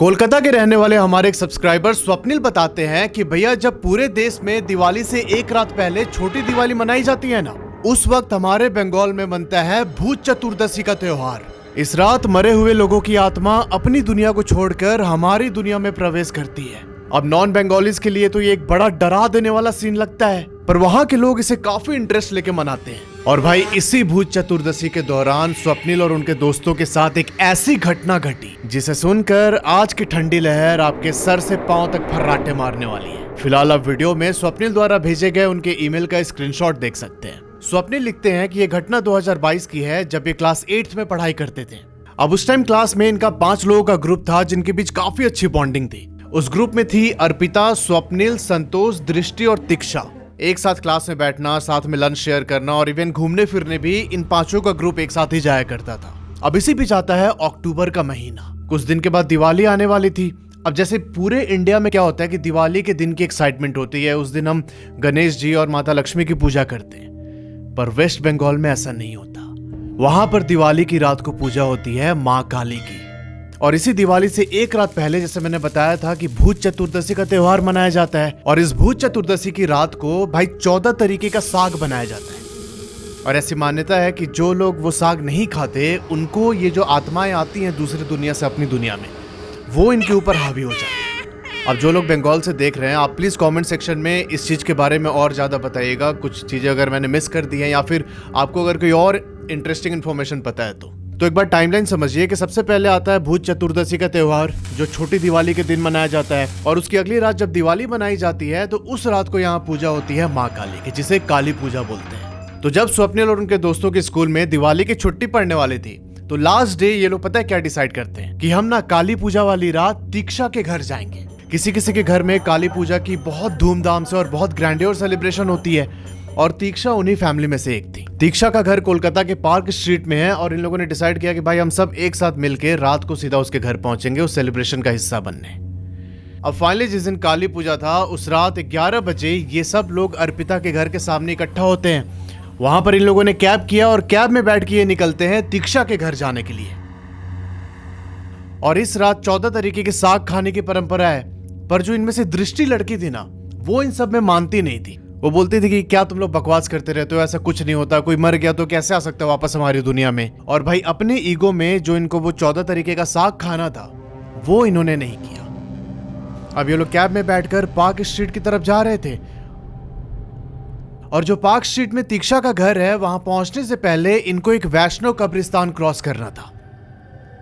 कोलकाता के रहने वाले हमारे एक सब्सक्राइबर स्वप्निल बताते हैं कि भैया जब पूरे देश में दिवाली से एक रात पहले छोटी दिवाली मनाई जाती है ना, उस वक्त हमारे बंगाल में बनता है भूत चतुर्दशी का त्योहार। इस रात मरे हुए लोगों की आत्मा अपनी दुनिया को छोड़कर हमारी दुनिया में प्रवेश करती है। अब नॉन बंगालीज के लिए तो ये एक बड़ा डरा देने वाला सीन लगता है, पर वहाँ के लोग इसे काफी इंटरेस्ट लेके मनाते हैं। और भाई इसी भूत चतुर्दशी के दौरान स्वप्निल और उनके दोस्तों के साथ एक ऐसी घटना घटी जिसे सुनकर आज की ठंडी लहर आपके सर से पांव तक फर्राटे मारने वाली है। फिलहाल आप वीडियो में स्वप्निल द्वारा भेजे गए उनके ईमेल का स्क्रीनशॉट देख सकते हैं। स्वप्निल लिखते हैं कि यह घटना 2022 की है, जब ये क्लास 8th में पढ़ाई करते थे। अब उस टाइम क्लास में इनका 5 लोगों का ग्रुप था जिनके बीच काफी अच्छी बॉन्डिंग थी। उस ग्रुप में थी अर्पिता, स्वप्निल, संतोष, दृष्टि और तीक्षा। एक साथ क्लास में बैठना, साथ में लंच शेयर करना और इवन घूमने फिरने भी इन पांचों का ग्रुप एक साथ ही जाया करता था। अब इसी बीच आता है अक्टूबर का महीना। कुछ दिन के बाद दिवाली आने वाली थी। अब जैसे पूरे इंडिया में क्या होता है कि दिवाली के दिन की एक्साइटमेंट होती है, उस दिन हम गणेश जी और माता लक्ष्मी की पूजा करते हैं, पर वेस्ट बंगाल में ऐसा नहीं होता। वहां पर दिवाली की रात को पूजा होती है माँ काली की। और इसी दिवाली से एक रात पहले जैसे मैंने बताया था कि भूत चतुर्दशी का त्योहार मनाया जाता है। और इस भूत चतुर्दशी की रात को भाई 14 तरीके का साग बनाया जाता है। और ऐसी मान्यता है कि जो लोग वो साग नहीं खाते, उनको ये जो आत्माएं आती हैं दूसरी दुनिया से अपनी दुनिया में, वो इनके ऊपर हावी हो जाती है। अब जो लोग बंगाल से देख रहे हैं, आप प्लीज कमेंट सेक्शन में इस चीज के बारे में और ज्यादा बताइएगा। कुछ चीजें अगर मैंने मिस कर दी हैं या फिर आपको अगर कोई और इंटरेस्टिंग इन्फॉर्मेशन पता है तो एक बार टाइमलाइन समझिए कि सबसे पहले आता है भूत चतुर्दशी का त्योहार, जो छोटी दिवाली के दिन मनाया जाता है। और उसकी अगली रात जब दिवाली मनाई जाती है तो उस रात को यहाँ पूजा होती है माँ काली की, जिसे काली पूजा बोलते हैं। तो जब स्वप्निल और उनके दोस्तों के स्कूल में दिवाली की छुट्टी पड़ने वाली थी, तो लास्ट डे ये लोग पता है क्या डिसाइड करते हैं कि हम ना काली पूजा वाली रात तीक्षा के घर जाएंगे। किसी किसी के घर में काली पूजा की बहुत धूमधाम से और बहुत ग्रैंडियर सेलिब्रेशन होती है, और तीक्षा उन्हीं फैमिली में से एक थी। तीक्षा का घर कोलकाता के पार्क स्ट्रीट में है और इन लोगों ने डिसाइड किया कि भाई हम सब एक साथ मिलकर रात को सीधा उसके घर पहुंचेंगे उस सेलिब्रेशन का हिस्सा बनने। अब फाइनली जिस दिन काली पूजा था, उस रात 11 बजे ये सब लोग अर्पिता के घर के सामने इकट्ठा होते हैं। वहां पर इन लोगों ने कैब किया और कैब में बैठ के ये निकलते हैं तीक्षा के घर जाने के लिए। और इस रात 14 तरीके के साग खाने की परंपरा है, पर जो इनमें से दृष्टि लड़की थी ना, वो इन सब में मानती नहीं थी। वो बोलती थी कि क्या तुम लोग बकवास करते रहते हो, ऐसा कुछ नहीं होता, कोई मर गया तो कैसे आ सकता है वापस हमारी दुनिया में। और भाई अपने ईगो में जो इनको वो 14 तरीके का साग खाना था, वो इन्होंने नहीं किया। अब ये लोग कैब में बैठकर पार्क स्ट्रीट की तरफ जा रहे थे। और जो पार्क स्ट्रीट में तीक्षा का घर है, वहां पहुंचने से पहले इनको एक वैष्णव कब्रिस्तान क्रॉस करना था।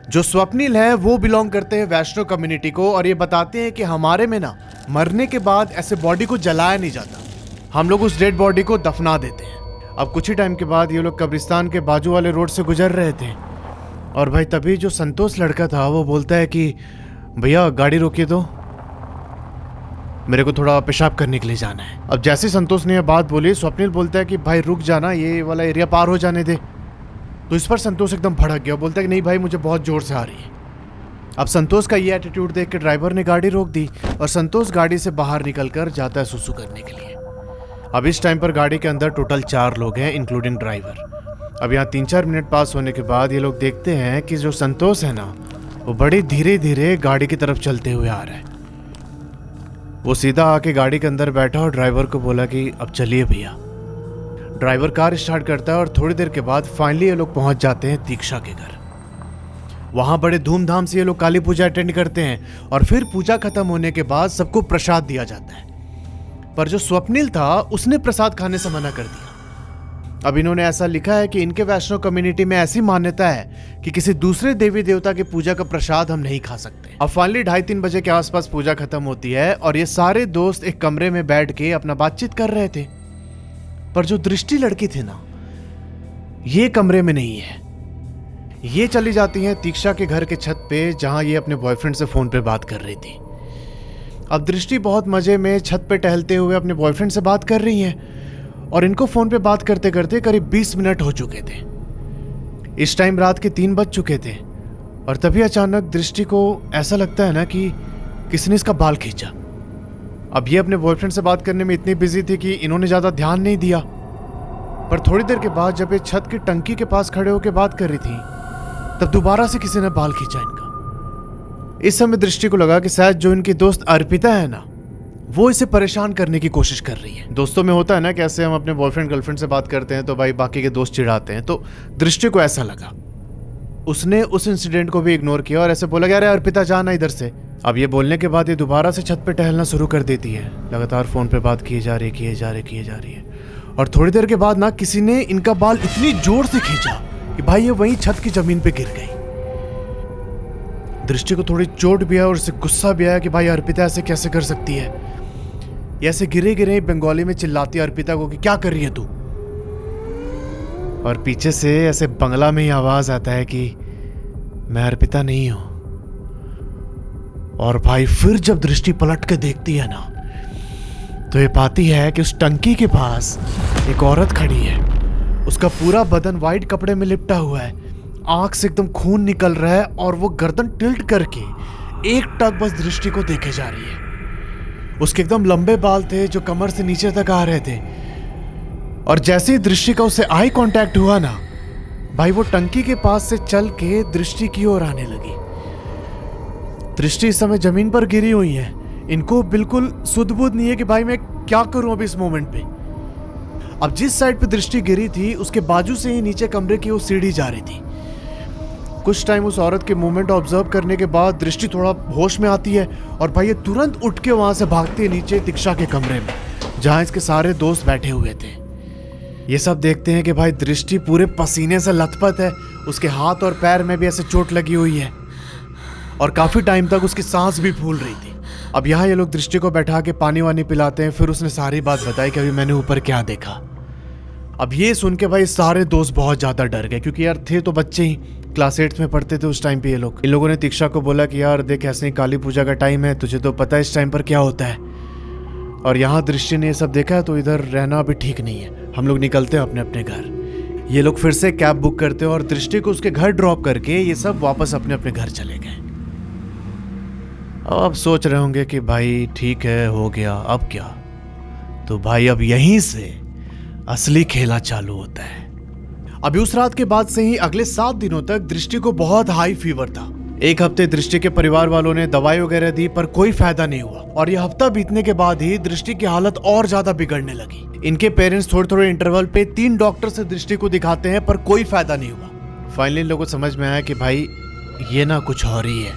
जो स्वप्निल है वो बिलोंग करते हैं वैष्णव कम्युनिटी को, और ये बताते हैं कि हमारे में ना मरने के बाद ऐसे बॉडी को जलाया नहीं जाता, हम लोग उस डेड बॉडी को दफना देते हैं। अब कुछ ही टाइम के बाद ये लोग कब्रिस्तान के बाजू वाले रोड से गुजर रहे थे, और भाई तभी जो संतोष लड़का था वो बोलता है कि भैया गाड़ी रोकिए दो, मेरे को थोड़ा पेशाब करने के लिए जाना है। अब जैसे संतोष ने यह बात बोली, स्वप्निल बोलता है कि भाई रुक जाना, ये वाला एरिया पार हो जाने दे। तो इस पर संतोष एकदम भड़क गया, बोलता है कि नहीं भाई मुझे बहुत जोर से आ रही है। अब संतोष का ये एटीट्यूड देख के ड्राइवर ने गाड़ी रोक दी और संतोष गाड़ी से बाहर निकलकर जाता है सुसु करने के लिए। अब इस टाइम पर गाड़ी के अंदर टोटल 4 लोग हैं इंक्लूडिंग ड्राइवर। अब यहाँ 3-4 मिनट पास होने के बाद ये लोग देखते हैं कि जो संतोष है ना, वो बड़ी धीरे धीरे गाड़ी की तरफ चलते हुए आ रहा है। वो सीधा आके गाड़ी के अंदर बैठा और ड्राइवर को बोला कि अब चलिए भैया। ड्राइवर कार स्टार्ट करता है और थोड़ी देर के बाद फाइनली ये लोग पहुंच जाते हैं तीक्षा के घर। वहां बड़े धूमधाम से ये लोग काली पूजा अटेंड करते हैं और फिर पूजा खत्म होने के बाद सबको प्रसाद दिया जाता है। पर जो स्वप्निल था उसने प्रसाद खाने से मना कर दिया। अब इन्होंने ऐसा लिखा है कि इनके वैष्णव कम्युनिटी में ऐसी मान्यता है कि किसी दूसरे देवी देवता की पूजा का प्रसाद हम नहीं खा सकते। अब फाइनली 2:30-3 बजे के आसपास पूजा खत्म होती है और ये सारे दोस्त एक कमरे में बैठ के अपना बातचीत कर रहे थे। पर जो दृष्टि लड़की थी ना, ये कमरे में नहीं है। ये चली जाती है तीक्षा के घर के छत पे, जहां ये अपने बॉयफ्रेंड से फोन पे बात कर रही थी। अब दृष्टि बहुत मजे में छत पे टहलते हुए अपने बॉयफ्रेंड से बात कर रही हैं और इनको फोन पे बात करते करते करीब 20 मिनट हो चुके थे। इस टाइम रात के 3 बज चुके थे और तभी अचानक दृष्टि को ऐसा लगता है ना कि किसी ने इसका बाल खींचा। अब ये अपने बॉयफ्रेंड से बात करने में इतनी बिजी थी कि इन्होंने ज्यादा ध्यान नहीं दिया, पर थोड़ी देर के बाद जब ये छत की टंकी के पास खड़े होकर बात कर रही थी, तब दोबारा से किसी ने बाल खींचा इनका। इस समय दृष्टि को लगा कि शायद जो इनकी दोस्त अर्पिता है ना, वो इसे परेशान करने की कोशिश कर रही है। दोस्तों में होता है ना, कैसे हम अपने बॉयफ्रेंड गर्लफ्रेंड से बात करते हैं तो भाई बाकी के दोस्त चिढ़ाते हैं, तो दृष्टि को ऐसा लगा। उसने उस इंसिडेंट को भी इग्नोर किया और ऐसे बोला कि अरे अर्पिता जाना इधर से। अब ये बोलने के बाद ये दोबारा से छत पे टहलना शुरू कर देती है। लगातार फोन पे बात किए जा रही है और थोड़ी देर के बाद ना किसी ने इनका बाल इतनी जोर से खींचा कि भाई ये वहीं छत की जमीन पे गिर गई। दृष्टि को थोड़ी चोट भी आया और उससे गुस्सा भी आया कि भाई अर्पिता ऐसे कैसे कर सकती है। ये ऐसे गिरे गिरे बंगाली में चिल्लाती है अर्पिता को कि क्या कर रही है तू। और पीछे से ऐसे बंगला में ही आवाज आता है कि मैं अर्पिता नहीं हूं। और भाई फिर जब दृष्टि पलट के देखती है ना, तो ये पाती है कि उस टंकी के पास एक औरत खड़ी है। उसका पूरा बदन वाइट कपड़े में लिपटा हुआ है, आंख से एकदम खून निकल रहा है और वो गर्दन टिल्ट करके एक टक बस दृष्टि को देखे जा रही है। उसके एकदम लंबे बाल थे जो कमर से नीचे तक आ रहे थे। और जैसे ही दृष्टि का उससे आई कांटेक्ट हुआ ना, भाई वो टंकी के पास से चल के दृष्टि की ओर आने लगी। दृष्टि इस समय जमीन पर गिरी हुई है। इनको बिल्कुल सुध बुध नहीं है कि भाई मैं क्या करूं अभी इस मोमेंट पे। अब जिस साइड पे दृष्टि गिरी थी उसके बाजू से ही नीचे कमरे की वो सीढ़ी जा रही थी। कुछ टाइम उस औरत के मूवमेंट ऑब्जर्व करने के बाद दृष्टि थोड़ा होश में आती है और भाई ये तुरंत उठ के वहां से भागती है नीचे दीक्षा के कमरे में, जहां इसके सारे दोस्त बैठे हुए थे। ये सब देखते हैं कि भाई दृष्टि पूरे पसीने से लथपथ है। उसके हाथ और पैर में भी ऐसे चोट लगी हुई है और काफी टाइम तक उसकी सांस भी फूल रही थी। अब यहाँ ये लोग दृष्टि को बैठा के पानी वानी पिलाते हैं। फिर उसने सारी बात बताई कि अभी मैंने ऊपर क्या देखा। अब ये सुन के भाई सारे दोस्त बहुत ज्यादा डर गए, क्योंकि यार थे तो बच्चे ही, क्लास 8 में पढ़ते थे उस टाइम पे ये लोग। इन लोगों ने दीक्षा को बोला कि यार देख ऐसे ही काली पूजा का टाइम है, तुझे तो पता है इस टाइम पर क्या होता है। और यहाँ दृष्टि ने ये सब देखा है तो इधर रहना अभी ठीक नहीं है, हम लोग निकलते हैं अपने अपने घर। ये लोग फिर से कैब बुक करते हैं और दृष्टि को उसके घर ड्रॉप करके ये सब वापस अपने अपने घर चले गए। अब आप सोच रहे होंगे कि भाई ठीक है हो गया, अब क्या? तो भाई अब यहीं से असली खेला चालू होता है। अभी उस रात के बाद से ही अगले 7 दिनों तक दृष्टि को बहुत हाई फीवर था। एक हफ्ते दृष्टि के परिवार वालों ने दवाई वगैरह दी पर कोई फायदा नहीं हुआ। और यह हफ्ता बीतने के बाद ही दृष्टि की हालत और ज्यादा बिगड़ने लगी। इनके पेरेंट्स थोड़े थोड़े इंटरवल पे 3 डॉक्टर से दृष्टि को दिखाते हैं पर कोई फायदा नहीं हुआ। फाइनली इन लोगों को समझ में आया कि भाई ये ना कुछ हो रही है।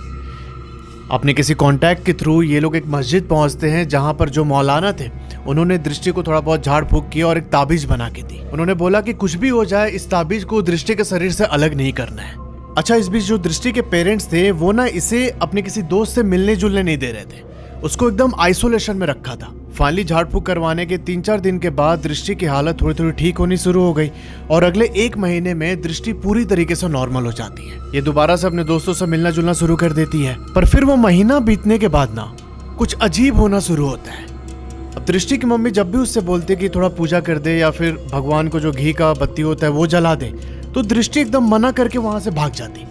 अपने किसी कांटेक्ट के थ्रू ये लोग एक मस्जिद पहुंचते हैं जहां पर जो मौलाना थे उन्होंने दृष्टि को थोड़ा बहुत झाड़ फूक किया और एक ताबीज बना के दी। उन्होंने बोला कि कुछ भी हो जाए इस ताबीज को दृष्टि के शरीर से अलग नहीं करना है। अच्छा, इस बीच जो दृष्टि के पेरेंट्स थे वो ना इसे अपने किसी दोस्त से मिलने जुलने नहीं दे रहे थे, उसको एकदम आइसोलेशन में रखा था। फाइनली झाड़ फूक करवाने के 3-4 दिन के बाद दृष्टि की हालत थोड़ी थोड़ी ठीक होनी शुरू हो गई और अगले 1 महीने में दृष्टि पूरी तरीके से नॉर्मल हो जाती है। ये दोबारा से अपने दोस्तों से मिलना जुलना शुरू कर देती है। पर फिर वो महीना बीतने के बाद ना कुछ अजीब होना शुरू होता है। अब दृष्टि की मम्मी जब भी उससे बोलती है कि थोड़ा पूजा कर दे या फिर भगवान को जो घी का बत्ती होता है वो जला दे, तो दृष्टि एकदम मना करके वहां से भाग जाती।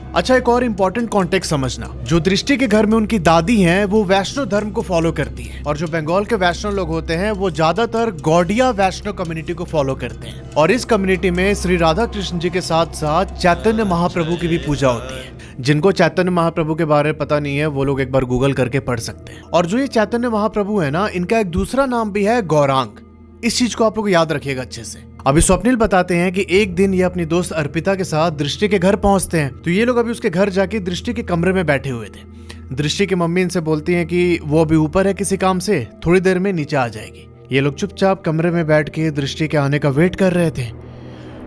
अच्छा, एक और इम्पोर्टेंट कॉन्टेक्स्ट समझना, जो दृष्टि के घर में उनकी दादी हैं वो वैष्णव धर्म को फॉलो करती हैं और जो बंगाल के वैष्णव लोग होते हैं वो ज्यादातर गौड़िया वैष्णव कम्युनिटी को फॉलो करते हैं। और इस कम्युनिटी में श्री राधा कृष्ण जी के साथ साथ चैतन्य महाप्रभु की भी पूजा होती है। जिनको चैतन्य महाप्रभु के बारे में पता नहीं है वो लोग एक बार गूगल करके पढ़ सकते हैं। और जो ये चैतन्य महाप्रभु है ना, इनका एक दूसरा नाम भी है गौरांग। इस चीज को आप लोग याद रखिएगा अच्छे से। अभी स्वप्निल बताते हैं कि एक दिन ये अपनी दोस्त अर्पिता के साथ दृष्टि के घर पहुंचते हैं। तो ये लोग अभी उसके घर जाके दृष्टि के कमरे में बैठे हुए थे। दृष्टि की मम्मी इनसे बोलती हैं कि वो अभी ऊपर है किसी काम से, थोड़ी देर में नीचे आ जाएगी। ये लोग चुपचाप कमरे में बैठ के दृष्टि के आने का वेट कर रहे थे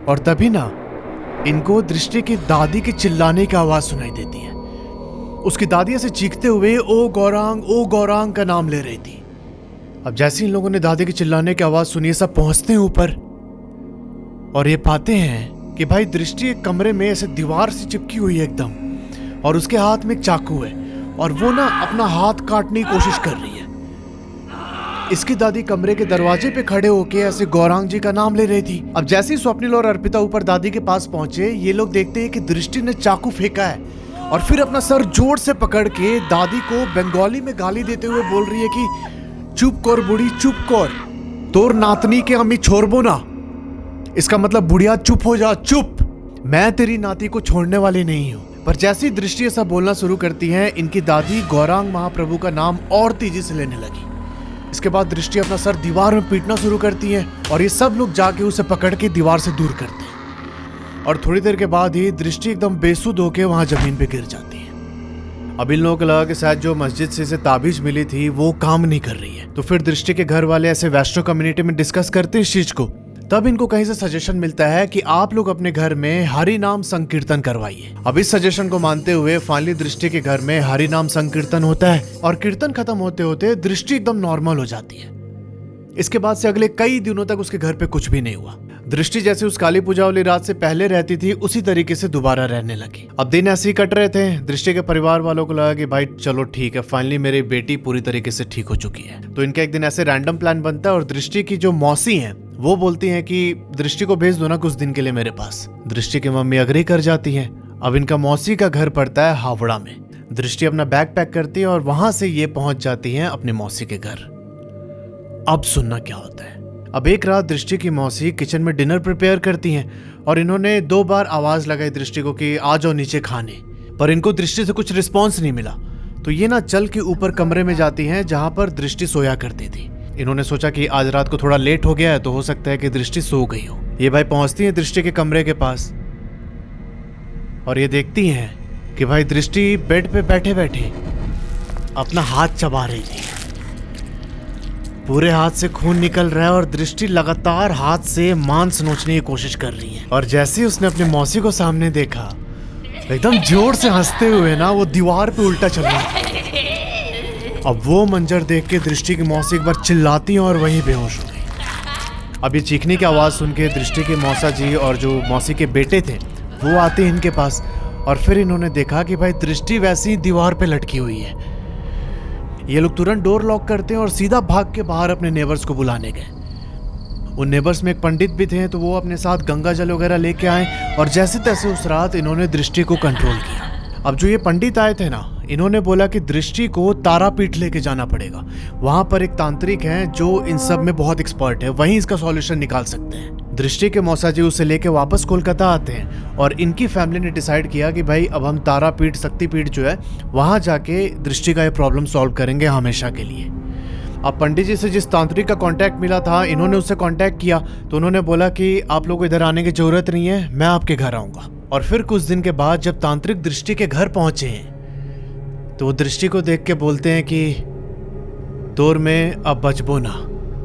और तभी ना इनको दृष्टि की दादी के चिल्लाने की आवाज सुनाई देती है। उसकी दादी ऐसे चीखते हुए ओ गौरांग का नाम ले रही थी। अब जैसे इन लोगों ने दादी की चिल्लाने की आवाज सुनी, सब पहुंचते हैं ऊपर और ये पाते हैं कि भाई दृष्टि एक कमरे में ऐसे दीवार से चिपकी हुई है एकदम, और उसके हाथ में एक चाकू है और वो ना अपना हाथ काटने की कोशिश कर रही है। इसकी दादी कमरे के दरवाजे पे खड़े होके ऐसे गौरांग जी का नाम ले रही थी। अब जैसे ही स्वप्निल और अर्पिता ऊपर दादी के पास पहुंचे, ये लोग देखते हैं कि दृष्टि ने चाकू फेंका है और फिर अपना सर जोर से पकड़ के दादी को बंगाली में गाली देते हुए बोल रही है कि चुप कर बुढ़ी, चुप कर, तोर नातनी के अम्मी छोड़बो ना। इसका मतलब बुढ़िया चुप हो जा, चुप, मैं तेरी नाती को छोड़ने वाली नहीं हूँ। पर जैसे ही दृष्टि ऐसा बोलना शुरू करती हैं, इनकी दादी गौरांग महाप्रभु का नाम और तेजी से लेने लगी। इसके बाद दृष्टि अपना सर दीवार में पीटना शुरू करती है और ये सब लोग जाके उसे पकड़ के दीवार से दूर करते हैं। और थोड़ी देर के बाद ही दृष्टि एकदम बेसुध होकर वहां जमीन पे गिर जाती है। अब इन लोगों को लगा कि शायद जो मस्जिद से इसे ताबीज मिली थी वो काम नहीं कर रही है। तो फिर दृष्टि के घर वाले ऐसे वैष्णव कम्युनिटी में डिस्कस करते हैं इस चीज को। तब इनको कहीं से सजेशन मिलता है कि आप लोग अपने घर में हरि नाम संकीर्तन करवाइए। अब इस सजेशन को मानते हुए फाइनली दृष्टि के घर में हरि नाम संकीर्तन होता है और कीर्तन खत्म होते होते दृष्टि एकदम नॉर्मल हो जाती है। इसके बाद से अगले कई दिनों तक उसके घर पे कुछ भी नहीं हुआ। दृष्टि जैसे उस काली पूजा वाली रात से पहले रहती थी उसी तरीके से दोबारा रहने लगी। अब दिन ऐसे ही कट रहे थे। दृष्टि के परिवार वालों को लगा कि भाई चलो ठीक है, फाइनली मेरी बेटी पूरी तरीके से ठीक हो चुकी है। तो इनका एक दिन ऐसे रैंडम प्लान बनता है और दृष्टि की जो मौसी है वो बोलती हैं कि दृष्टि को भेज दो ना कुछ दिन के लिए मेरे पास। दृष्टि की मम्मी अग्री कर जाती है। अब इनका मौसी का घर पड़ता है हावड़ा में। दृष्टि अपना बैग पैक करती है और वहां से ये पहुंच जाती है अपने मौसी के घर। अब सुनना क्या होता है। अब एक रात दृष्टि की मौसी किचन में डिनर प्रिपेयर करती हैं और इन्होंने 2 बार आवाज लगाई दृष्टि को कि आ जाओ नीचे खाने, पर इनको दृष्टि से कुछ रिस्पॉन्स नहीं मिला। तो ये ना चल के ऊपर कमरे में जाती हैं जहां पर दृष्टि सोया करती थी। इन्होंने सोचा कि आज रात को थोड़ा लेट हो गया है तो हो सकता है कि दृष्टि सो गई हो। ये भाई पहुंचती है दृष्टि के कमरे के पास और ये देखती हैं कि भाई दृष्टि बेड पे बैठे बैठे अपना हाथ चबा रही थी। पूरे हाथ से खून निकल रहा है और दृष्टि लगातार हाथ से मांस नोचने की कोशिश कर रही है। और जैसे ही उसने अपनी मौसी को सामने देखा, एकदम जोर से हंसते हुए ना वो दीवार पे उल्टा चल रहा है। अब वो मंजर देख के दृष्टि की मौसी एक बार चिल्लाती हैं और वहीं बेहोश हो गई। अब ये चीखने की आवाज सुन के दृष्टि के मौसा जी और जो मौसी के बेटे थे वो आते हैं इनके पास और फिर इन्होंने देखा कि भाई दृष्टि वैसी दीवार पे लटकी हुई है। ये लोग तुरंत डोर लॉक करते हैं और सीधा भाग के बाहर अपने नेबर्स को बुलाने गए। उन नेबर्स में एक पंडित भी थे तो वो अपने साथ गंगा जल वगैरह लेके आए और जैसे तैसे उस रात इन्होंने दृष्टि को कंट्रोल किया। अब जो ये पंडित आए थे ना, इन्होंने बोला कि दृष्टि को तारापीठ लेके जाना पड़ेगा। वहां पर एक तांत्रिक हैं जो इन सब में बहुत एक्सपर्ट है, वहीं इसका सॉल्यूशन निकाल सकते हैं। दृष्टि के मौसा जी उसे लेके वापस कोलकाता आते हैं और इनकी फैमिली ने डिसाइड किया कि भाई अब हम तारापीठ शक्तिपीठ जो है वहां जाके दृष्टि का ये प्रॉब्लम सॉल्व करेंगे हमेशा के लिए। अब पंडित जी से जिस तांत्रिक का कांटेक्ट मिला था, इन्होंने उससे कांटेक्ट किया तो उन्होंने बोला कि आप लोगों को इधर आने की जरूरत नहीं है, मैं आपके घर आऊंगा। और फिर कुछ दिन के बाद जब तांत्रिक दृष्टि के घर पहुंचे हैं तो वो दृष्टि को देख के बोलते हैं कि तोर में अब बचबो ना,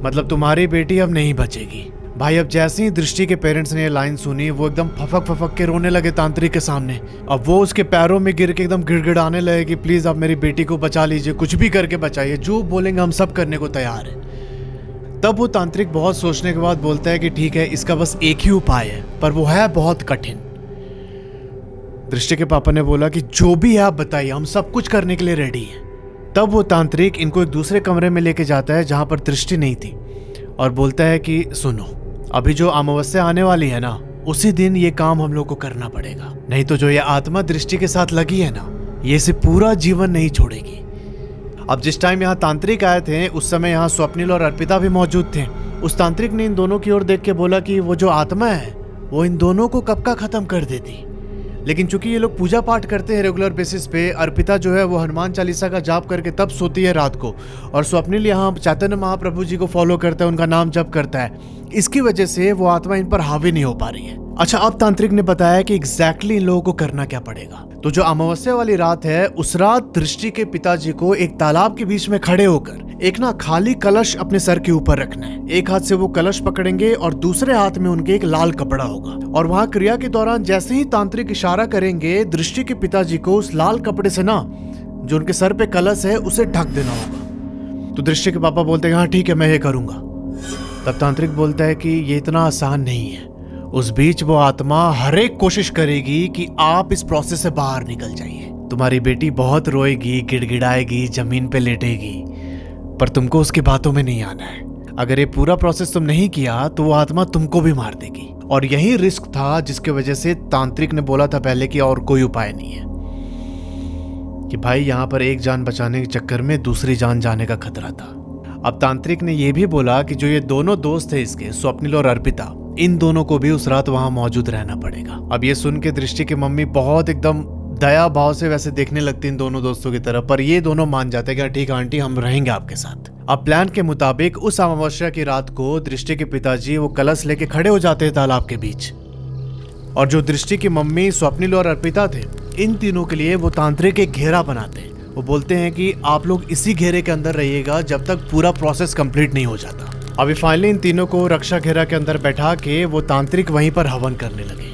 मतलब तुम्हारी बेटी अब नहीं बचेगी। भाई अब जैसे ही दृष्टि के पेरेंट्स ने ये लाइन सुनी वो एकदम फफक के रोने लगे तांत्रिक के सामने। अब वो उसके पैरों में गिर के एकदम गिड़गिड़ाने लगे कि प्लीज आप मेरी बेटी को बचा लीजिए, कुछ भी करके बचाइए, जो बोलेंगे हम सब करने को तैयार है। तब वो तांत्रिक बहुत सोचने के बाद बोलता है कि ठीक है, इसका बस एक ही उपाय है पर वो है बहुत कठिन। दृष्टि के पापा ने बोला कि जो भी है आप बताइए, हम सब कुछ करने के लिए रेडी हैं। तब वो तांत्रिक इनको एक दूसरे कमरे में लेके जाता है जहां पर दृष्टि नहीं थी और बोलता है कि सुनो, अभी जो अमावस्या आने वाली है ना, उसी दिन ये काम हम लोग को करना पड़ेगा, नहीं तो जो ये आत्मा दृष्टि के साथ लगी है ना, ये इसे पूरा जीवन नहीं छोड़ेगी। अब जिस टाइम यहाँ तांत्रिक आए थे उस समय यहाँ स्वप्निल और अर्पिता भी मौजूद थे। उस तांत्रिक ने इन दोनों की ओर देख के बोला कि वो जो आत्मा है वो इन दोनों को कब का खत्म कर देती, लेकिन चूंकि ये लोग पूजा पाठ करते हैं रेगुलर बेसिस पे, अर्पिता जो है वो हनुमान चालीसा का जाप करके तब सोती है रात को, और स्वप्निल यहाँ चैतन्य महाप्रभु जी को फॉलो करता है, उनका नाम जप करता है। इसकी वजह से वो आत्मा इन पर हावी नहीं हो पा रही है। अच्छा, अब तांत्रिक ने बताया कि एग्जैक्टली इन लोगों को करना क्या पड़ेगा। तो जो अमावस्या वाली रात है उस रात दृष्टि के पिताजी को एक तालाब के बीच में खड़े होकर एक ना खाली कलश अपने सर के ऊपर रखना है। एक हाथ से वो कलश पकड़ेंगे और दूसरे हाथ में उनके एक लाल कपड़ा होगा, और वहां क्रिया के दौरान जैसे ही तांत्रिक इशारा करेंगे दृष्टि के पिताजी को उस लाल कपड़े से ना जो उनके सर पे कलश है उसे ढक देना होगा। तो दृष्टि के पापा बोलते हैं हाँ ठीक है, मैं ये करूंगा। तब तांत्रिक बोलता है कि ये इतना आसान नहीं है। उस बीच वो आत्मा हर एक कोशिश करेगी कि आप इस प्रोसेस से बाहर निकल जाइए। तुम्हारी बेटी बहुत रोएगी, गिड़गिड़ाएगी, जमीन पे लेटेगी, पर तुमको उसकी बातों में नहीं आना है। अगर ये पूरा प्रोसेस तुम नहीं किया तो वो आत्मा तुमको भी मार देगी। और यही रिस्क था जिसके वजह से तांत्रिक ने बोला था पहले कि और कोई उपाय नहीं है, कि भाई यहाँ पर एक जान बचाने के चक्कर में दूसरी जान जाने का खतरा था। अब तांत्रिक ने यह भी बोला कि जो ये दोनों दोस्त थे इसके, स्वप्निल और अर्पिता, इन दोनों को भी उस रात वहां मौजूद रहना पड़ेगा। अब ये सुन के दृष्टि की मम्मी बहुत एकदम दया भाव से वैसे देखने लगती इन दोनों दोस्तों की तरफ, पर ये दोनों मान जाते हैं कि ठीक है आंटी, हम रहेंगे आपके साथ। अब प्लान के मुताबिक उस अमावस्या की रात को दृष्टि के पिताजी वो कलश लेके खड़े हो जाते हैं तालाब के बीच, और जो दृष्टि की मम्मी स्वप्निल और अर्पिता थे, इन तीनों के लिए वो तांत्रिक एक घेरा बनाते हैं। वो बोलते हैं कि आप लोग इसी घेरे के अंदर रहिएगा जब तक पूरा प्रोसेस कंप्लीट नहीं हो जाता। अभी फाइनली इन तीनों को रक्षा घेरा के अंदर बैठा के वो तांत्रिक वहीं पर हवन करने लगे,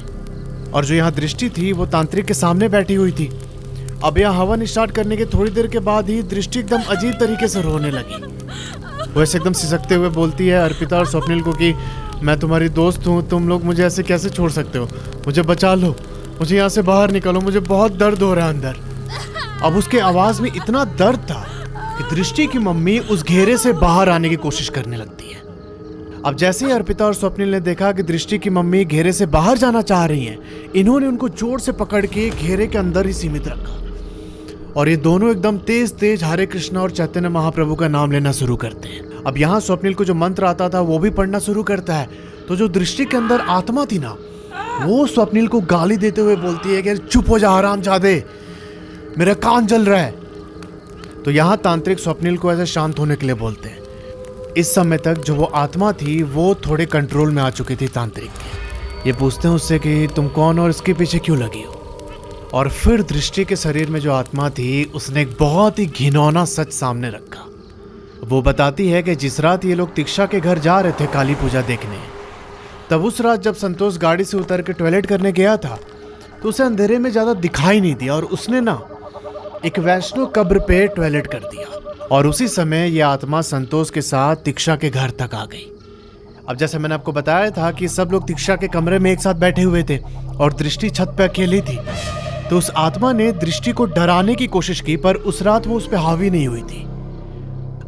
और जो यहाँ दृष्टि थी वो तांत्रिक के सामने बैठी हुई थी। अब यहाँ हवन स्टार्ट करने के थोड़ी देर के बाद ही दृष्टि एकदम अजीब तरीके से रोने लगी। वो ऐसे एकदम सिसकते हुए बोलती है अर्पिता और स्वप्निल को कि मैं तुम्हारी दोस्त हूँ, तुम लोग मुझे ऐसे कैसे छोड़ सकते हो, मुझे बचा लो, मुझे यहाँ से बाहर निकालो, मुझे बहुत दर्द हो रहा है अंदर। अब उसके आवाज में इतना दर्द था कि दृष्टि की मम्मी उस घेरे से बाहर आने की कोशिश करने लगती है। अब जैसे ही अर्पिता और स्वप्निल ने देखा कि दृष्टि की मम्मी घेरे से बाहर जाना चाह रही हैं, इन्होंने उनको जोर से पकड़ के घेरे के अंदर ही सीमित रखा, और ये दोनों एकदम तेज तेज हरे कृष्णा और चैतन्य महाप्रभु का नाम लेना शुरू करते हैं। अब यहाँ स्वप्निल को जो मंत्र आता था वो भी पढ़ना शुरू करता है। तो जो दृष्टि के अंदर आत्मा थी ना, वो स्वप्निल को गाली देते हुए बोलती है कि चुप हो जा हरामजादे, मेरा कान जल रहा है। तो यहाँ तांत्रिक स्वप्निल को ऐसे शांत होने के लिए बोलते हैं। इस समय तक जो वो आत्मा थी वो थोड़े कंट्रोल में आ चुकी थी तांत्रिक के। ये पूछते हैं उससे कि तुम कौन और इसके पीछे क्यों लगी हो। और फिर दृष्टि के शरीर में जो आत्मा थी उसने एक बहुत ही घिनौना सच सामने रखा। वो बताती है कि जिस रात ये लोग तीक्षा के घर जा रहे थे काली पूजा देखने, तब उस रात जब संतोष गाड़ी से उतर के टॉयलेट करने गया था तो उसे अंधेरे में ज्यादा दिखाई नहीं दिया, और उसने ना एक वैष्णो कब्र पे टॉयलेट कर दिया। और उसी समय यह आत्मा संतोष के साथ तीक्षा के घर तक आ गई। अब जैसे मैंने आपको बताया था कि सब लोग तीक्षा के कमरे में एक साथ बैठे हुए थे और दृष्टि छत पे अकेली थी, तो उस आत्मा ने दृष्टि को डराने की कोशिश की, पर उस रात वो उस पर हावी नहीं हुई थी।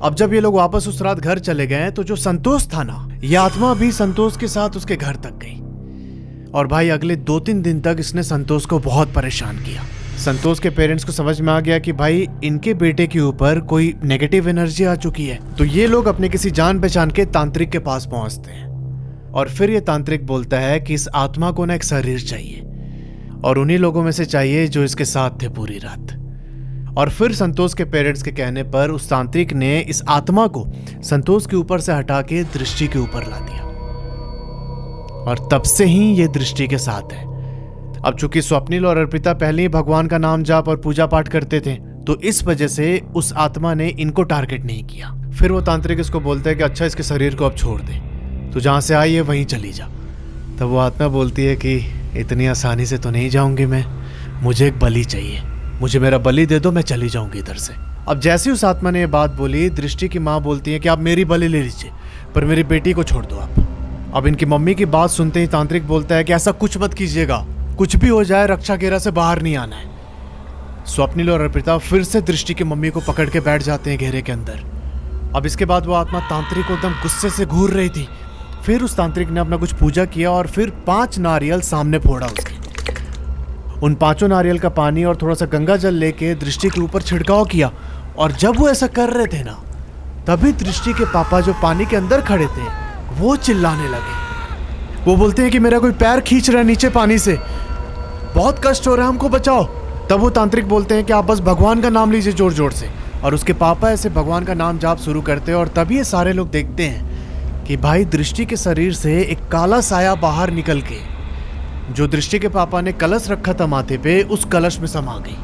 अब जब ये लोग वापस उस रात घर चले गए तो जो संतोष था ना, यह आत्मा भी संतोष के साथ उसके घर तक गई। और भाई अगले 2-3 दिन तक इसने संतोष को बहुत परेशान किया। संतोष के पेरेंट्स को समझ में आ गया कि भाई इनके बेटे के ऊपर कोई नेगेटिव एनर्जी आ चुकी है। तो ये लोग अपने किसी जान पहचान के तांत्रिक के पास पहुंचते हैं, और फिर ये तांत्रिक बोलता है कि इस आत्मा को ना एक शरीर चाहिए, और उन्हीं लोगों में से चाहिए जो इसके साथ थे पूरी रात। और फिर संतोष के पेरेंट्स के कहने पर उस तांत्रिक ने इस आत्मा को संतोष के ऊपर से हटा के दृष्टि के ऊपर ला दिया, और तब से ही ये दृष्टि के साथ है। अब चूंकि स्वप्निल और अर्पिता पहले ही भगवान का नाम जाप और पूजा पाठ करते थे, तो इस वजह से उस आत्मा ने इनको टारगेट नहीं किया। फिर वो तांत्रिक इसको बोलते हैं कि अच्छा इसके शरीर को अब छोड़ दे, तो जहां से आई है वहीं चली जा। तब वो आत्मा बोलती है कि इतनी आसानी से तो नहीं जाऊंगी मैं, मुझे एक बलि चाहिए, मुझे मेरा बलि दे दो, मैं चली जाऊंगी इधर से। अब जैसे उस आत्मा ने ये बात बोली, दृष्टि की माँ बोलती है कि आप मेरी बलि ले लीजिए, पर मेरी बेटी को छोड़ दो आप। अब इनकी मम्मी की बात सुनते ही तांत्रिक बोलता है कि ऐसा कुछ मत कीजिएगा, कुछ भी हो जाए रक्षा घेरा से बाहर नहीं आना है। स्वप्निल और अर्पिता फिर से दृष्टि की मम्मी को पकड़ के बैठ जाते हैं घेरे के अंदर। अब इसके बाद वो आत्मा तांत्रिक को एकदम गुस्से से घूर रही थी। फिर उस तांत्रिक ने अपना कुछ पूजा किया और फिर 5 नारियल सामने फोड़ा उसके। उन 5 नारियल का पानी और थोड़ा सा गंगा जल लेके दृष्टि के ऊपर छिड़काव किया, और जब वो ऐसा कर रहे थे ना, तभी दृष्टि के पापा जो पानी के अंदर खड़े थे वो चिल्लाने लगे। वो बोलते हैं कि मेरा कोई पैर खींच रहा है नीचे पानी से, बहुत कष्ट हो रहा है, हमको बचाओ। तब वो तांत्रिक बोलते हैं कि आप बस भगवान का नाम लीजिए जोर जोर से, और उसके पापा ऐसे भगवान का नाम जाप शुरू करते हैं। और तभी ये सारे लोग देखते हैं कि भाई दृष्टि के शरीर से एक काला साया बाहर निकल के जो दृष्टि के पापा ने कलश रखा था माथे पे, उस कलश में समा गई।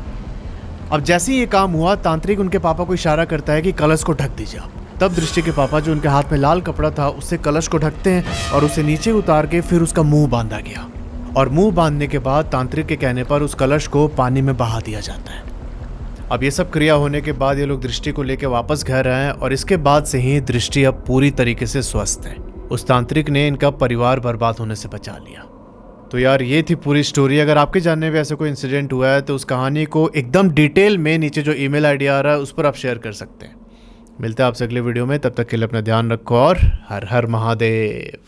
अब जैसे ही ये काम हुआ, तांत्रिक उनके पापा को इशारा करता है कि कलश को ढक दीजिए आप। तब दृष्टि के पापा जो उनके हाथ में लाल कपड़ा था उससे कलश को ढकते हैं और उसे नीचे उतार के फिर उसका मुंह बांधा गया, और मुंह बांधने के बाद तांत्रिक के कहने पर उस कलश को पानी में बहा दिया जाता है। अब ये सब क्रिया होने के बाद ये लोग दृष्टि को लेकर वापस घर आए, और इसके बाद से ही दृष्टि अब पूरी तरीके से स्वस्थ है। उस तांत्रिक ने इनका परिवार बर्बाद होने से बचा लिया। तो यार ये थी पूरी स्टोरी। अगर आपके जानने में ऐसा कोई इंसिडेंट हुआ है तो उस कहानी को एकदम डिटेल में नीचे जो ईमेल आईडी आ रहा है उस पर आप शेयर कर सकते हैं। मिलते हैं आपसे अगले वीडियो में, तब तक के लिए अपना ध्यान रखो और हर हर महादेव।